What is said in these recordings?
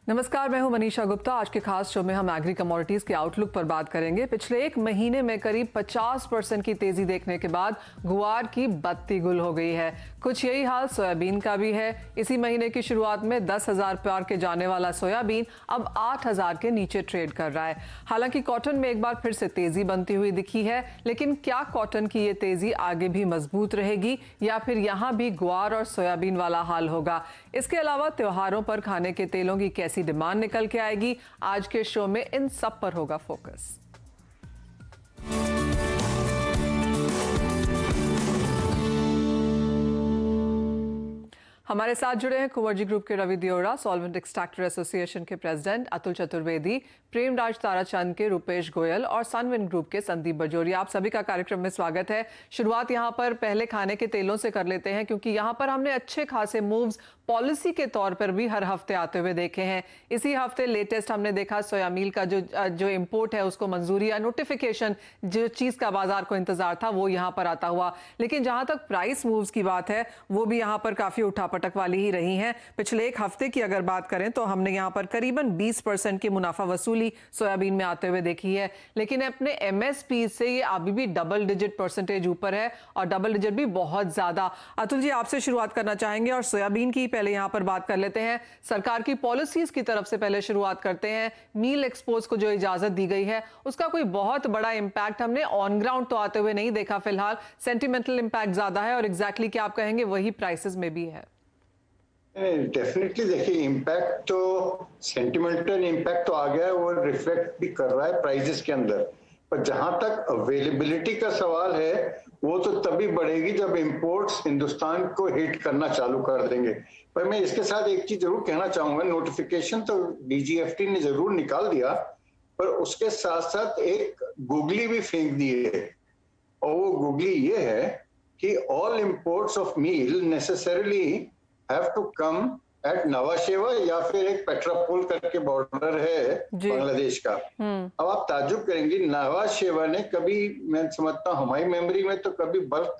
नमस्कार, मैं हूं मनीषा गुप्ता। आज के खास शो में हम एग्री कमोडिटीज के आउटलुक पर बात करेंगे। पिछले एक महीने में करीब 50% की तेजी देखने के बाद गुआर की बत्ती गुल हो गई है। कुछ यही हाल सोयाबीन का भी है। इसी महीने की शुरुआत में 10,000 पार के जाने वाला सोयाबीन अब 8,000 के नीचे ट्रेड कर रहा है। हालांकि कॉटन में एक बार फिर से तेजी बनती हुई दिखी है, लेकिन क्या कॉटन की ये तेजी आगे भी मजबूत रहेगी या फिर यहाँ भी गुआर और सोयाबीन वाला हाल होगा? इसके अलावा त्योहारों पर खाने के तेलों की कैसी डिमांड निकल के आएगी, आज के शो में इन सब पर होगा फोकस। हमारे साथ जुड़े हैं कुंवरजी ग्रुप के Ravi Deora, solvent extractor association के प्रेसिडेंट अतुल चतुर्वेदी, प्रेमराज ताराचंद के रुपेश गोयल और सनविन ग्रुप के संदीप बजोरिया। आप सभी का कार्यक्रम में स्वागत है। शुरुआत यहां पर पहले खाने के तेलों से कर लेते हैं, क्योंकि यहां पर हमने अच्छे खासे मूव्स पॉलिसी के तौर पर भी हर हफ्ते आते हुए देखे हैं। इसी हफ्ते लेटेस्ट हमने देखा सोया मील का जो इंपोर्ट है उसको मंजूरी या नोटिफिकेशन, जो चीज का बाजार को इंतजार था वो यहां पर आता हुआ। लेकिन जहां तक प्राइस मूव्स की बात है वो भी यहां पर काफी उठापटक वाली ही रही हैं। पिछले एक हफ्ते की अगर बात करें तो हमने यहां पर करीबन 20% की मुनाफा वसूली सोयाबीन में आते हुए देखी है, लेकिन अपने एमएसपी से ये अभी भी डबल डिजिट परसेंटेज ऊपर है और डबल डिजिट भी बहुत ज्यादा। अतुल जी, आपसे शुरुआत करना चाहेंगे और सोयाबीन की पहले यहां पर बात कर लेते हैं। सरकार की पॉलिसीज की तरफ से पहले शुरुआत करते हैं। मील एक्सपोर्ट्स को जो इजाजत दी गई है उसका कोई बहुत बड़ा इंपैक्ट हमने ऑन ग्राउंड तो आते हुए नहीं देखा फिलहाल। सेंटिमेंटल इंपैक्ट ज्यादा है और एग्जैक्टली क्या आप कहेंगे वही प्राइसेस में भी है? डेफिनेटली देखिए, इम्पैक्ट तो सेंटिमेंटल इम्पैक्ट तो आ गया है, वो रिफ्लेक्ट भी कर रहा है प्राइजेस के अंदर। पर जहां तक अवेलेबिलिटी का सवाल है वो तो तभी बढ़ेगी जब इंपोर्ट्स हिंदुस्तान को हिट करना चालू कर देंगे। पर मैं इसके साथ एक चीज जरूर कहना चाहूंगा, नोटिफिकेशन तो डीजीएफटी ने जरूर निकाल दिया, पर उसके साथ साथ एक गुगली भी फेंक दी है। और वो गुगली ये है कि all imports of meal necessarily have to come at Nhava Sheva या फिर एक पेट्रापोल करके बॉर्डर है बांग्लादेश का। अब आप ताज्जुब करेंगे, नवा शेवा ने कभी, मैं समझता हूँ हमारी मेमोरी में तो कभी बल्क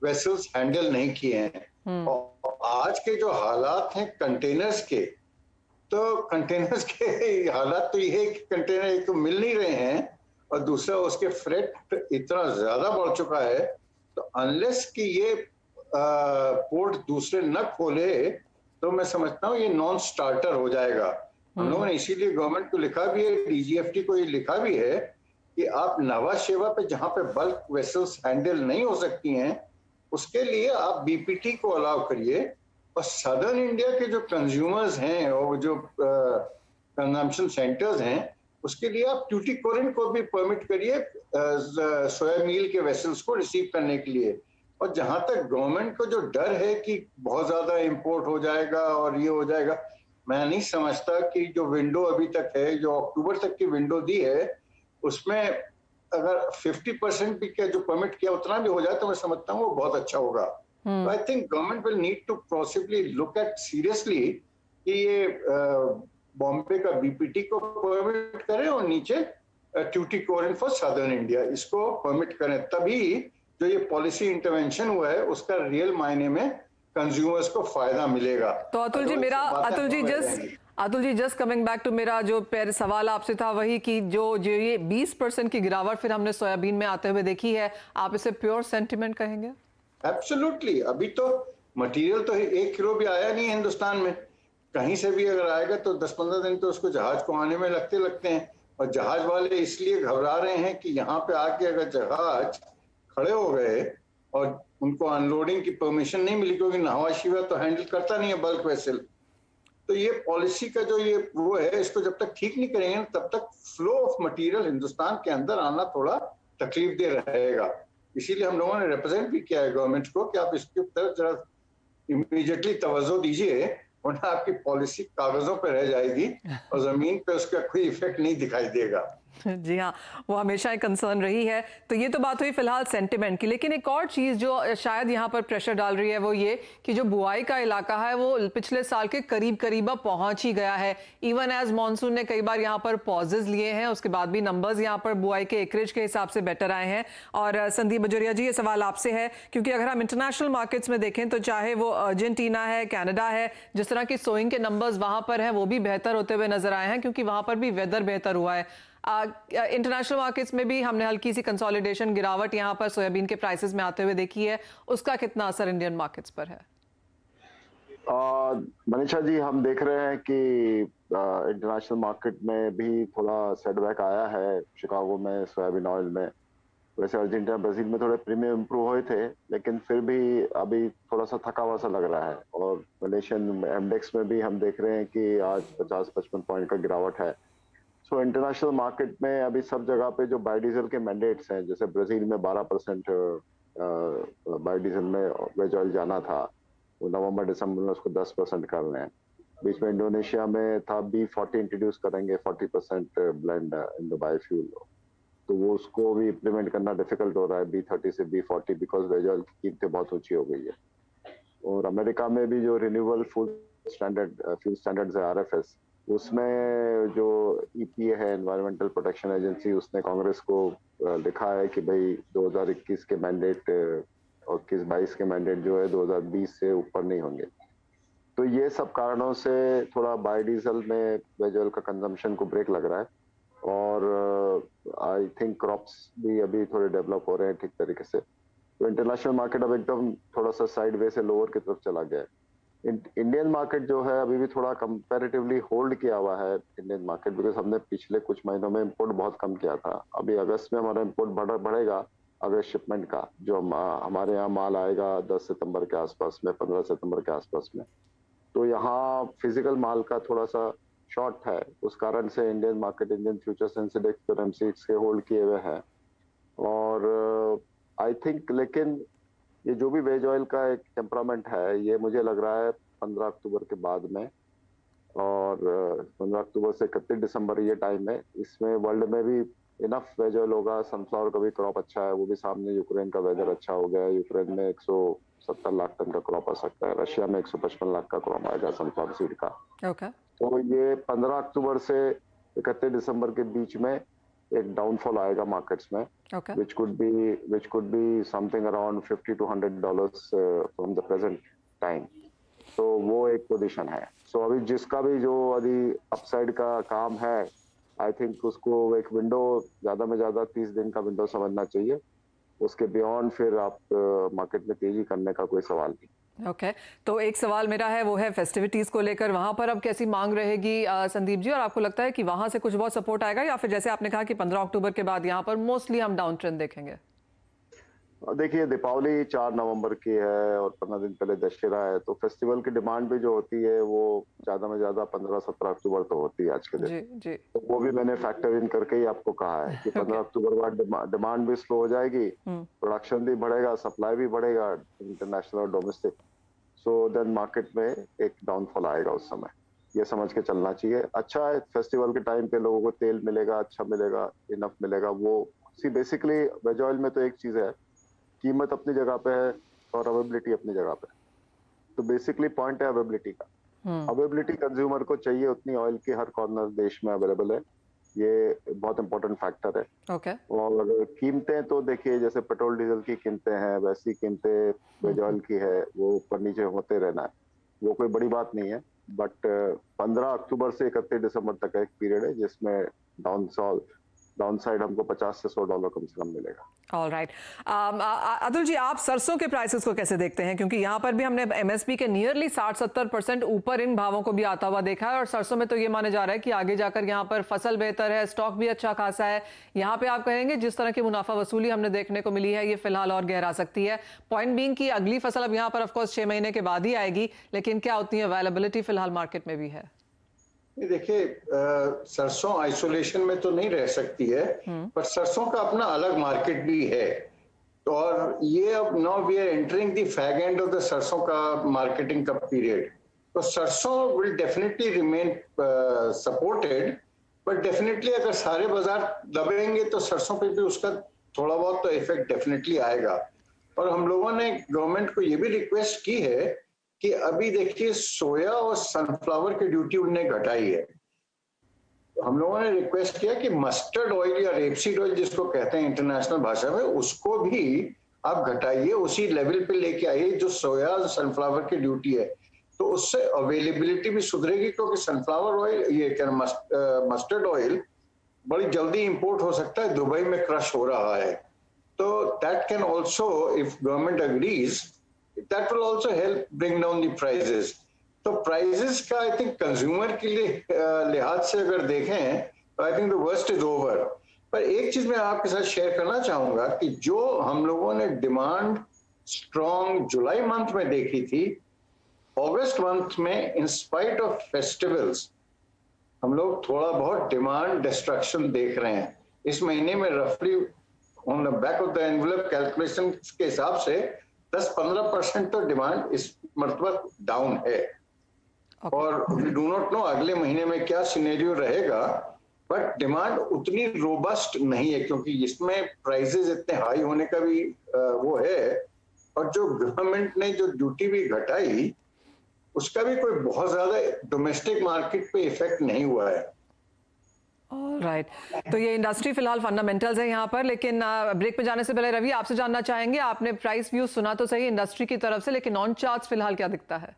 वेसल्स हैंडल नहीं किए हैं। और आज के जो हालात हैं कंटेनर्स के, तो कंटेनर्स के हालात तो ये है कि कंटेनर एक तो मिल नहीं रहे हैं और दूसरा उसके फ्रेट इतना ज्यादा बढ़ चुका है। तो अनलेस कि ये पोर्ट दूसरे न खोले तो मैं समझता हूँ ये नॉन स्टार्टर हो जाएगा। हम लोगों ने इसीलिए गवर्नमेंट को लिखा भी है, डीजीएफटी को ये लिखा भी है कि आप नवा शेवा पे जहां पे बल्क वेसल्स हैंडल नहीं हो सकती हैं उसके लिए आप बीपीटी को अलाउ करिए। और सदर्न इंडिया के जो कंज्यूमर्स हैं और जो कंजम्पशन सेंटर्स हैं उसके लिए आप ट्यूटीकोरिन को भी परमिट करिए सोया मील के वेसल्स को रिसीव करने के लिए। और जहां तक गवर्नमेंट को जो डर है कि बहुत ज्यादा इंपोर्ट हो जाएगा और ये हो जाएगा, मैं नहीं समझता कि जो विंडो अभी तक है, जो अक्टूबर तक की विंडो दी है, उसमें अगर 50% भी क्या जो परमिट किया उतना भी हो जाए तो मैं समझता हूँ वो बहुत अच्छा होगा। तो I think government will need to possibly look at seriously कि ये बॉम्बे का बीपीटी को परमिट करें और नीचे ट्यूटीकोरिन फॉर सदर्न इंडिया इसको परमिट करें, तभी जो ये पॉलिसी इंटरवेंशन हुआ है उसका रियल मायने में कंज्यूमर्स को फायदा मिलेगा। तो Atul ji just coming back to मेरा जो पहले सवाल आपसे था वही कि जो ये 20% की गिरावट फिर हमने सोयाबीन में आते हुए देखी है, आप इसे प्योर सेंटिमेंट कहेंगे? एब्सोल्युटली। अभी तो मटेरियल तो 1 किलो भी आया नहीं हिंदुस्तान में। कहीं से भी अगर आएगा तो 10-15 दिन तो उसको जहाज को आने में लगते हैं। और जहाज वाले इसलिए घबरा रहे हैं कि यहाँ पे आके अगर जहाज खड़े हो गए और उनको अनलोडिंग की परमिशन नहीं मिली, क्योंकि नवा शेवा तो हैंडल करता नहीं है बल्क वेसल। तो ये पॉलिसी का जो ये वो है, इसको जब तक ठीक नहीं करेंगे तब तक फ्लो ऑफ मटेरियल हिंदुस्तान के अंदर आना थोड़ा तकलीफ दे रहेगा। इसीलिए हम लोगों ने रिप्रेजेंट भी किया है गवर्नमेंट को कि आप इसके तरफ जरा इमीडिएटली तवज्जो दीजिए, वरना आपकी पॉलिसी कागजों पर रह जाएगी और जमीन पे उसका कोई इफेक्ट नहीं दिखाई देगा। जी हाँ, वो हमेशा एक कंसर्न रही है। तो ये तो बात हुई फिलहाल सेंटिमेंट की, लेकिन एक और चीज़ जो शायद यहाँ पर प्रेशर डाल रही है वो ये कि जो बुआई का इलाका है वो पिछले साल के करीब अब पहुंच ही गया है। इवन एज मॉनसून ने कई बार यहाँ पर पॉजेज लिए हैं, उसके बाद भी नंबर्स यहाँ पर बुआई के एकरेज के हिसाब से बेटर आए हैं। और संदीप बजोरिया जी, ये सवाल आपसे है, क्योंकि अगर हम इंटरनेशनल मार्केट्स में देखें तो चाहे वो अर्जेंटीना है, कनाडा है, जिस तरह की सोइंग के नंबर्स वहां पर हैं वो भी बेहतर होते हुए नजर आए हैं, क्योंकि वहां पर भी वेदर बेहतर हुआ है। इंटरनेशनल मार्केट्स में भी हमने हल्की सी कंसोलिडेशन, गिरावट यहाँ पर सोयाबीन के प्राइसेस में आते हुए देखी है। उसका कितना असर इंडियन मार्केट्स पर है? मनीषा जी, हम देख रहे हैं कि इंटरनेशनल मार्केट में भी थोड़ा सेटबैक आया है। शिकागो में सोयाबीन ऑयल में, वैसे अर्जेंटीना ब्राजील में थोड़े प्रीमियम इंप्रूव हुए थे, लेकिन फिर भी अभी थोड़ा सा थका हुआ सा लग रहा है। और मलेशियन इंडेक्स में भी हम देख रहे हैं कि आज 50-55 पॉइंट का गिरावट है। सो इंटरनेशनल मार्केट में अभी सब जगह पे जो बायोडीजल के मैंडेट्स हैं, जैसे ब्राजील में 12% बायोडीजल में वेज ऑयल जाना था, वो नवंबर दिसंबर में उसको 10% कर रहे हैं। बीच में इंडोनेशिया में था B40 इंट्रोड्यूस करेंगे, 40% ब्लेंड इन द बायोफ्यूल, तो वो उसको भी इम्प्लीमेंट करना डिफिकल्ट हो रहा है B30 से B40, बिकॉज वेज ऑयल की कीमतें बहुत ऊंची हो गई है। और अमेरिका में भी जो रिन्यूएबल फ्यूल स्टैंडर्ड्स है RFS, उसमें जो EPA है, एनवायरमेंटल प्रोटेक्शन एजेंसी, उसने कांग्रेस को लिखा है कि भाई 2021 के मैंडेट और 21-22 के मैंडेट जो है 2020 से ऊपर नहीं होंगे। तो ये सब कारणों से थोड़ा बायोडीजल में वेज ऑयल का कंजम्पशन को ब्रेक लग रहा है। और आई थिंक क्रॉप्स भी अभी थोड़े डेवलप हो रहे हैं ठीक तरीके से। तो इंटरनेशनल मार्केट अब एकदम थोड़ा सा साइड वे से लोअर की तरफ चला गया है। इंडियन मार्केट जो है अभी भी थोड़ा कंपैरेटिवली होल्ड किया हुआ है इंडियन मार्केट, बिकॉज हमने पिछले कुछ महीनों में इंपोर्ट बहुत कम किया था। अभी अगस्त में हमारा इंपोर्ट बढ़ेगा, अगस्त शिपमेंट का जो हमारे यहाँ माल आएगा 10 सितंबर के आसपास में, 15 सितंबर के आसपास में। तो यहाँ फिजिकल माल का थोड़ा सा शॉर्ट है, उस कारण से Indian market, Indian futures index और एमसीएक्स के होल्ड किए हुए हैं। और आई थिंक लेकिन ये जो भी वेज ऑयल का एक टेम्परामेंट है, ये मुझे लग रहा है 15 अक्टूबर के बाद में, और 15 अक्टूबर से 31 दिसंबर ये टाइम है, इसमें वर्ल्ड में भी इनफ वेज ऑयल होगा। सनफ्लावर का भी क्रॉप अच्छा है, वो भी सामने यूक्रेन का वेदर अच्छा हो गया है। यूक्रेन में 170 लाख टन का क्रॉप आ सकता है, रशिया में 155 लाख का क्रॉप आएगा सनफ्लावर सीड का। तो ये 15 अक्टूबर से 31 दिसंबर के बीच में एक डाउनफॉल आएगा मार्केट्स में, which could be something around $50 to $100 from the present time. तो वो एक पोजीशन है। सो अभी जिसका भी जो अभी अपसाइड का काम है, आई थिंक उसको एक विंडो, ज्यादा में ज्यादा 30 दिन का विंडो समझना चाहिए। उसके बियॉन्ड फिर आप मार्केट में तेजी करने का कोई सवाल नहीं। तो एक सवाल मेरा है, वो है फेस्टिविटीज को लेकर, वहां पर अब कैसी मांग रहेगी संदीप जी? और आपको लगता है कि वहां से कुछ बहुत सपोर्ट आएगा, या फिर जैसे आपने कहा कि 15 अक्टूबर के बाद यहां पर मोस्टली हम डाउन ट्रेंड देखेंगे? देखिए, दीपावली 4 नवंबर की है और 15 दिन पहले दशहरा है, तो फेस्टिवल की डिमांड भी जो होती है वो ज्यादा में ज्यादा 15-17 अक्टूबर तो होती है आज के दिन। जी। तो वो भी मैंने फैक्टर इन करके ही आपको कहा है कि 15 अक्टूबर बाद डिमांड भी स्लो हो जाएगी, प्रोडक्शन भी बढ़ेगा, सप्लाई भी बढ़ेगा इंटरनेशनल और डोमेस्टिक। सो देन मार्केट में एक डाउनफॉल आएगा उस समय, ये समझ के चलना चाहिए। अच्छा है, फेस्टिवल के टाइम पे लोगों को तेल मिलेगा, अच्छा मिलेगा, इनफ मिलेगा। वो बेसिकली वेज ऑयल में तो एक चीज है, कीमत अपनी जगह पे है और अवेबिलिटी अपनी जगह पे। तो बेसिकली पॉइंट है अवेबिलिटी का। अवेबिलिटी कंज्यूमर को चाहिए उतनी ऑयल की हर कॉर्नर देश में अवेलेबल है, ये बहुत इंपॉर्टेंट फैक्टर है। और कीमतें तो देखिए, जैसे पेट्रोल डीजल की कीमतें हैं, वैसी कीमतें वेज ऑयल की है, वो ऊपर नीचे होते रहना है, वो कोई बड़ी बात नहीं है। बट 15 अक्टूबर से 31 दिसंबर तक एक पीरियड है जिसमें डाउन साइड हमको $50 से $100 कम से कम मिलेगा। ऑलराइट। अतुल जी, आप सरसों के प्राइसेस को कैसे देखते हैं? क्योंकि यहाँ पर भी हमने एमएसपी के नियरली 60-70% ऊपर इन भावों को भी आता हुआ देखा है, और सरसों में तो ये माने जा रहा है कि आगे जाकर यहाँ पर फसल बेहतर है, स्टॉक भी अच्छा खासा है। यहाँ पे आप कहेंगे जिस तरह की मुनाफा वसूली हमने देखने को मिली है, ये फिलहाल और गहरा सकती है। पॉइंट बीइंग की अगली फसल अब यहाँ पर ऑफकोर्स 6 महीने के बाद ही आएगी, लेकिन क्या उतनी अवेलेबिलिटी फिलहाल मार्केट में भी है? देखिए, सरसों आइसोलेशन में तो नहीं रह सकती है, पर सरसों का अपना अलग मार्केट भी है। और ये अब now we are entering the fag end of the सरसों का मार्केटिंग का पीरियड। तो सरसों will definitely remain supported, but definitely अगर सारे बाजार दबेंगे तो सरसों पे भी उसका थोड़ा बहुत तो इफेक्ट डेफिनेटली आएगा। और हम लोगों ने गवर्नमेंट को ये भी रिक्वेस्ट की है कि अभी देखिए सोया और सनफ्लावर की ड्यूटी उनने घटाई है। हम लोगों ने रिक्वेस्ट किया कि मस्टर्ड ऑयल या रेपसीड ऑयल जिसको कहते हैं इंटरनेशनल भाषा में, उसको भी आप घटाइए, उसी लेवल पे लेके आइए जो सोया सनफ्लावर की ड्यूटी है। तो उससे अवेलेबिलिटी भी सुधरेगी, क्योंकि सनफ्लावर ऑयल, ये क्या मस्टर्ड ऑयल बड़ी जल्दी इंपोर्ट हो सकता है, दुबई में क्रश हो रहा है। तो that can also, if government agrees, that will also help bring down the prices. तो प्राइजेस का आई थिंक कंज्यूमर के लिए लिहाज से अगर देखें तो I think the worst is over. पर एक चीज मैं आपके साथ शेयर करना चाहूंगा कि जो हम लोगों ने डिमांड स्ट्रॉन्ग जुलाई मंथ में देखी थी, अगस्त मंथ में इन स्पाइट ऑफ फेस्टिवल्स हम लोग थोड़ा बहुत डिमांड डिस्ट्रक्शन देख रहे हैं। इस महीने में रफली on the back of the envelope calculation के हिसाब से 10-15% तो डिमांड इस मरतबा डाउन है। और वी डू नॉट नो अगले महीने में क्या सिनेरियो रहेगा, बट डिमांड उतनी रोबस्ट नहीं है, क्योंकि इसमें प्राइसेस इतने हाई होने का भी वो है। और जो गवर्नमेंट ने जो ड्यूटी भी घटाई, उसका भी कोई बहुत ज्यादा डोमेस्टिक मार्केट पे इफेक्ट नहीं हुआ है। राइट, तो ये इंडस्ट्री फिलहाल फंडामेंटल्स है यहाँ पर। लेकिन ब्रेक पे जाने से पहले रवि आपसे जानना चाहेंगे, आपने प्राइस व्यू सुना तो सही इंडस्ट्री की तरफ से, लेकिन ऑन चार्ट्स फिलहाल क्या दिखता है?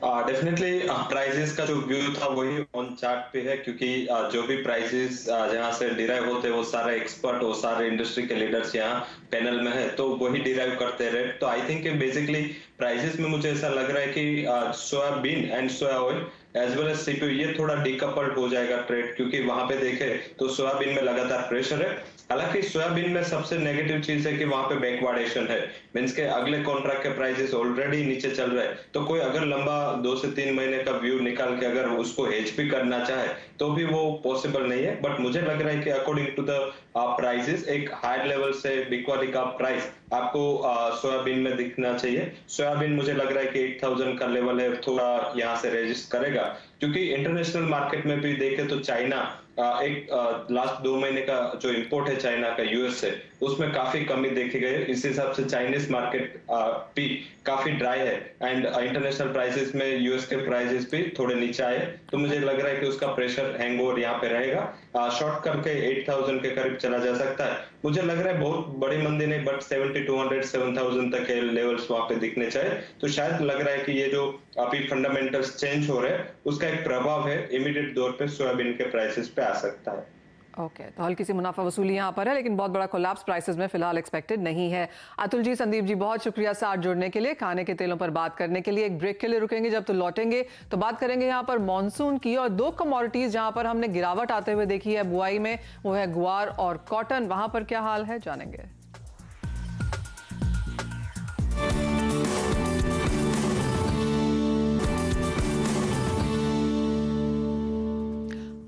डेफिनेटली प्राइजेस का जो व्यू था वही ऑन चार्ट पे है, क्योंकि जो भी प्राइजेस जहां से डिराइव होते हैं वो सारे एक्सपर्ट, वो सारे इंडस्ट्री के लीडर्स यहाँ पैनल में है, तो वही डिराइव करते रहे। तो आई थिंक बेसिकली प्राइजेस में मुझे ऐसा लग रहा है कि soybean and soya oil as well as CPO ये थोड़ा डिकपल्ड हो जाएगा ट्रेड, क्योंकि वहां पे देखे तो सोयाबीन में लगातार प्रेशर है। हालांकि सोयाबीन में सबसे नेगेटिव चीज है कि वहां पे बैकवर्डेशन है, मींस के अगले कॉन्ट्रैक्ट के प्राइसेस ऑलरेडी नीचे चल रहे हैं। तो कोई अगर लंबा 2 से 3 महीने का व्यू निकाल के अगर उसको हेज भी करना चाहे तो भी वो पॉसिबल नहीं है। बट मुझे लग रहा है कि अकॉर्डिंग टू द प्राइसेस एक हायर लेवल से बिकवाली का प्राइस आपको सोयाबीन में दिखना चाहिए। सोयाबीन मुझे लग रहा है कि 8000 का लेवल है, थोड़ा यहाँ से रेजिस्ट करेगा, क्योंकि इंटरनेशनल मार्केट में भी देखे तो चाइना एक लास्ट 2 महीने का जो इंपोर्ट है चाइना का यूएस से, उसमें काफी कमी देखी गई। इस हिसाब से चाइनीज मार्केट भी काफी ड्राई है एंड इंटरनेशनल प्राइसेस में यूएस के प्राइसेस भी थोड़े नीचे आए। तो मुझे लग रहा है कि उसका प्रेशर हैंगओवर यहाँ पे रहेगा, शॉर्ट करके 8000 के करीब चला जा सकता है। मुझे लग रहा है बहुत बड़ी मंदी नहीं, बट 7200 7000 तक के लेवल्स वहां पे दिखने चाहिए। तो शायद लग रहा है कि ये जो अभी फंडामेंटल्स चेंज हो रहे हैं उसका एक प्रभाव है इमीडिएट तौर पे सोयाबीन के प्राइसेस पे आ सकता है। ओके, तो हल्की सी मुनाफा वसूली यहाँ पर है, लेकिन बहुत बड़ा कोलैप्स प्राइसेस में फिलहाल एक्सपेक्टेड नहीं है। अतुल जी, संदीप जी, बहुत शुक्रिया साथ जुड़ने के लिए, खाने के तेलों पर बात करने के लिए। एक ब्रेक के लिए रुकेंगे, जब तो लौटेंगे तो बात करेंगे यहाँ पर मॉनसून की, और 2 कमोडिटीज जहाँ पर हमने गिरावट आते हुए देखी है बुआई में, वो है गुआर और कॉटन। वहां पर क्या हाल है, जानेंगे।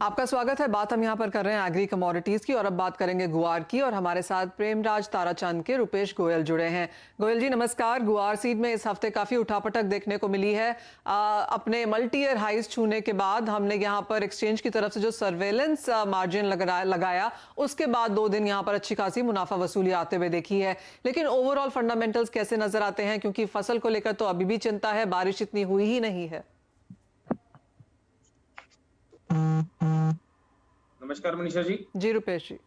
आपका स्वागत है। बात हम यहाँ पर कर रहे हैं एग्री कमोडिटीज की, और अब बात करेंगे गुआर की, और हमारे साथ प्रेमराज ताराचंद के रुपेश गोयल जुड़े हैं। गोयल जी नमस्कार। गुआर सीड में इस हफ्ते काफी उठापटक देखने को मिली है। अपने मल्टी ईयर हाइज छूने के बाद हमने यहाँ पर एक्सचेंज की तरफ से जो सर्वेलेंस मार्जिन लगाया, उसके बाद 2 दिन यहाँ पर अच्छी खासी मुनाफा वसूली आते हुए देखी है। लेकिन ओवरऑल फंडामेंटल्स कैसे नजर आते हैं, क्योंकि फसल को लेकर तो अभी भी चिंता है, बारिश इतनी हुई ही नहीं है। नमस्कार मनीषा जी। जी रुपेश जी।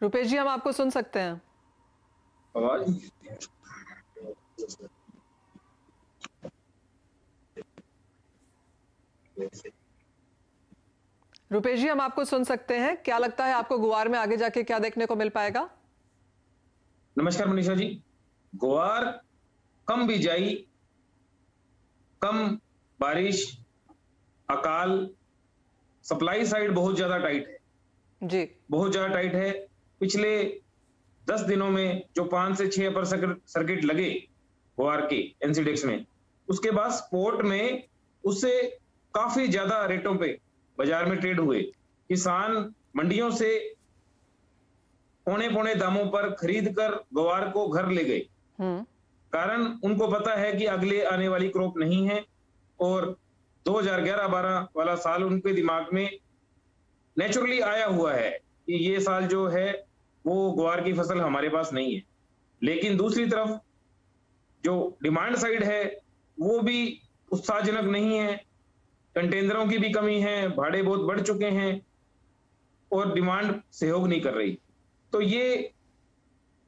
रुपेश जी, हम आपको सुन सकते हैं। आवाज रुपेश जी, हम आपको सुन सकते हैं। क्या लगता है आपको गुआर में आगे जाके क्या देखने को मिल पाएगा? नमस्कार मनीषा जी। गुआर कम बिजाई, कम बारिश, अकाल, सप्लाई साइड बहुत ज्यादा टाइट है जी, बहुत ज्यादा टाइट है। पिछले 10 दिनों में जो 5 से 6 अपर सर्किट लगे गुआर के एनसीडेक्स में, उसके बाद स्पोर्ट में उससे काफी ज्यादा रेटों पे बाजार में ट्रेड हुए। किसान मंडियों से पौने दामों पर खरीद कर गुआर को घर ले गए, कारण उनको पता है कि अगले आने वाली क्रॉप नहीं है, और 2011-12 वाला साल उनके दिमाग में नेचुरली आया हुआ है कि ये साल जो है वो ग्वार की फसल हमारे पास नहीं है। लेकिन दूसरी तरफ जो डिमांड साइड है वो भी उत्साहजनक नहीं है, कंटेनरों की भी कमी है, भाड़े बहुत बढ़ चुके हैं और डिमांड सहयोग नहीं कर रही। तो ये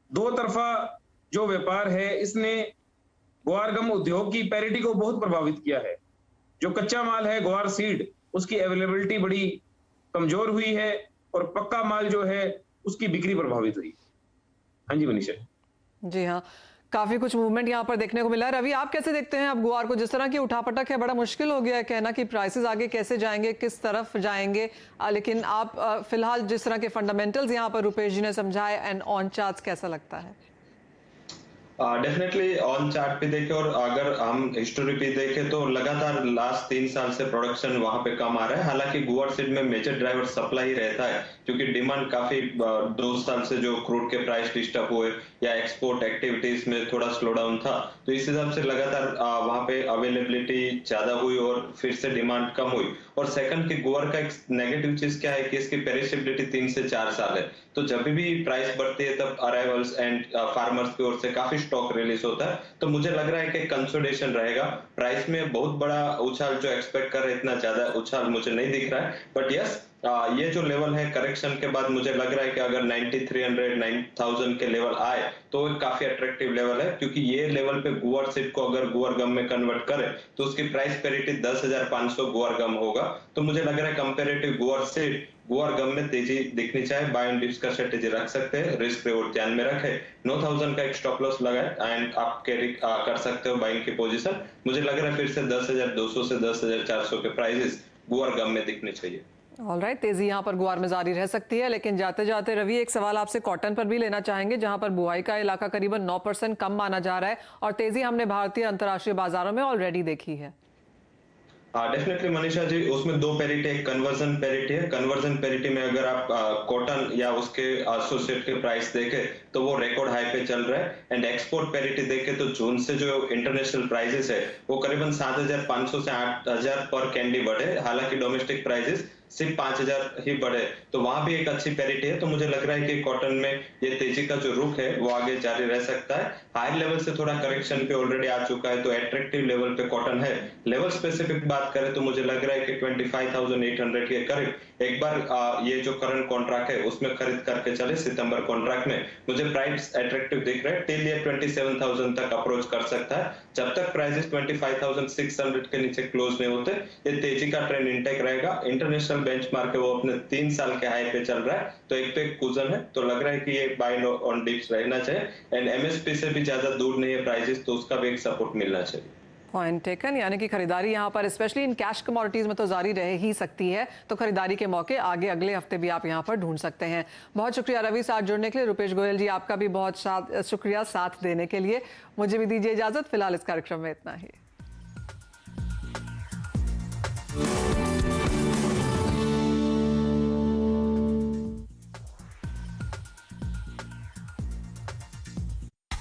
दो तरफा जो व्यापार है इसने ग्वार गम उद्योग की पैरिटी को बहुत प्रभावित किया है। जो कच्चा माल है ग्वार सीड, उसकी अवेलेबिलिटी बड़ी कमजोर हुई है और पक्का माल जो है उसकी बिक्री प्रभावित हुई। हाँ जी मनीषा। जी हाँ, काफी कुछ मूवमेंट यहाँ पर देखने को मिला है। रवि, आप कैसे देखते हैं अब गुआर को? जिस तरह की उठापटक है, बड़ा मुश्किल हो गया है कहना कि प्राइसेस आगे कैसे जाएंगे, किस तरफ जाएंगे। लेकिन आप फिलहाल जिस तरह के फंडामेंटल्स यहाँ पर रुपेश जी ने समझाए एंड ऑन चार्ट्स, कैसा लगता है? डेफिनेटली ऑन चार्ट पे देखें और अगर हम हिस्टोरी पे देखें तो लगातार लास्ट 3 साल से प्रोडक्शन वहां पे कम आ रहा है। हालांकि गुआर सीड में मेजर ड्राइवर सप्लाई रहता है, क्योंकि डिमांड काफी 2 साल से जो क्रूड के प्राइस डिस्टर्ब हुए या एक्सपोर्ट एक्टिविटीज में थोड़ा स्लो डाउन था, तो इस हिसाब से लगातार वहां पे अवेलेबिलिटी ज्यादा हुई और फिर से डिमांड कम हुई। और सेकंड की गुआर का एक नेगेटिव चीज क्या है कि इसकी पेरिशेबिलिटी 3 से 4 साल है, तो जब भी प्राइस बढ़ती है तब अराइवल्स एंड फार्मर्स की ओर से काफी स्टॉक रिलीज होता है। तो मुझे लग रहा है कि कंसोलिडेशन रहेगा। प्राइस में बहुत बड़ा उछाल जो एक्सपेक्ट कर रहे हैं, इतना ज्यादा उछाल मुझे नहीं दिख रहा है। बट यस, ये जो लेवल है करेक्शन के बाद मुझे लग रहा है कि अगर 9300 9000 के लेवल आए तो एक काफी अट्रैक्टिव लेवल है, क्योंकि ये लेवल पे गुआर सीड को अगर गुआर गम में कन्वर्ट करे तो उसकी प्राइस पेरिटी 10,500 गुआर गम होगा। तो मुझे लग रहा है कंपेरेटिव गुआर सीड गुआर गम में तेजी दिखनी चाहिए। बाय एंड डिप्स का स्ट्रेटेजी रख सकते हैं, रिस्क रिवॉर्ड ध्यान में रखे, 9000 का एक स्टॉप लॉस लगाए एंड आप कैरी कर सकते हो बाइंग की पोजीशन। मुझे लग रहा है फिर से 10,200 से 10,400 के प्राइसेस गुआर गम में दिखने चाहिए। ऑलराइट, तेजी यहाँ पर गुआर में जारी रह सकती है। लेकिन जाते जाते रवि, एक सवाल आपसे कॉटन पर भी लेना चाहेंगे, जहां पर बुआई का इलाका करीबन 9% कम माना जा रहा है और तेजी हमने भारतीय अंतर्राष्ट्रीय बाजारों में ऑलरेडी देखी है। डेफिनेटली मनीषा जी, उसमें 2 पैरिटी, एक कन्वर्जन पैरिटी है। कन्वर्जन पैरिटी में अगर आप कॉटन या उसके एसोसिएट के प्राइस देखें तो वो रिकॉर्ड हाई पे चल रहा है। एंड एक्सपोर्ट पैरिटी देखें तो जून से जो इंटरनेशनल प्राइसेस है वो करीबन 7,500 से 8,000 पर कैंडी बढ़े, हालांकि डोमेस्टिक प्राइसेस सिर्फ 5,000 ही बढ़े, तो वहां भी एक अच्छी पैरिटी है। तो मुझे लग रहा है कि कॉटन में ये तेजी का जो रुख है वो आगे जारी रह सकता है। हायर लेवल से थोड़ा करेक्शन पे ऑलरेडी आ चुका है, तो एट्रैक्टिव लेवल पे कॉटन है। लेवल स्पेसिफिक बात करें तो मुझे लग रहा है कि 25,800 के करीब एक बार ये जो करंट कॉन्ट्रैक्ट है उसमें खरीद करके चले। सितंबर कॉन्ट्रैक्ट में मुझे प्राइस एट्रैक्टिव दिख रहा है, टिल ये 27,000 तक अप्रोच कर सकता है। जब तक प्राइसेस 25,600 के नीचे क्लोज नहीं होते, ये तेजी का ट्रेंड इंटेक रहेगा। इंटरनेशनल बेंचमार्क है वो अपने 3 साल के हाई पे चल रहा है, तो एक पे कुजन है, तो लग रहा है कि ये बाय ऑन डिप्स रहना चाहिए। एंड एमएसपी से भी ज्यादा दूर नहीं है प्राइसेस, तो उसका भी एक सपोर्ट मिलना चाहिए। पॉइंट टेकन, यानी कि खरीदारी यहाँ पर स्पेशली इन कैश कमोडिटीज में तो जारी रह ही सकती है, तो खरीदारी के मौके आगे अगले हफ्ते भी आप यहाँ पर ढूंढ सकते हैं। बहुत शुक्रिया रवि साथ जुड़ने के लिए। रुपेश गोयल जी, आपका भी बहुत शुक्रिया साथ देने के लिए। मुझे भी दीजिए इजाजत, फिलहाल इस कार्यक्रम में इतना ही।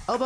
अब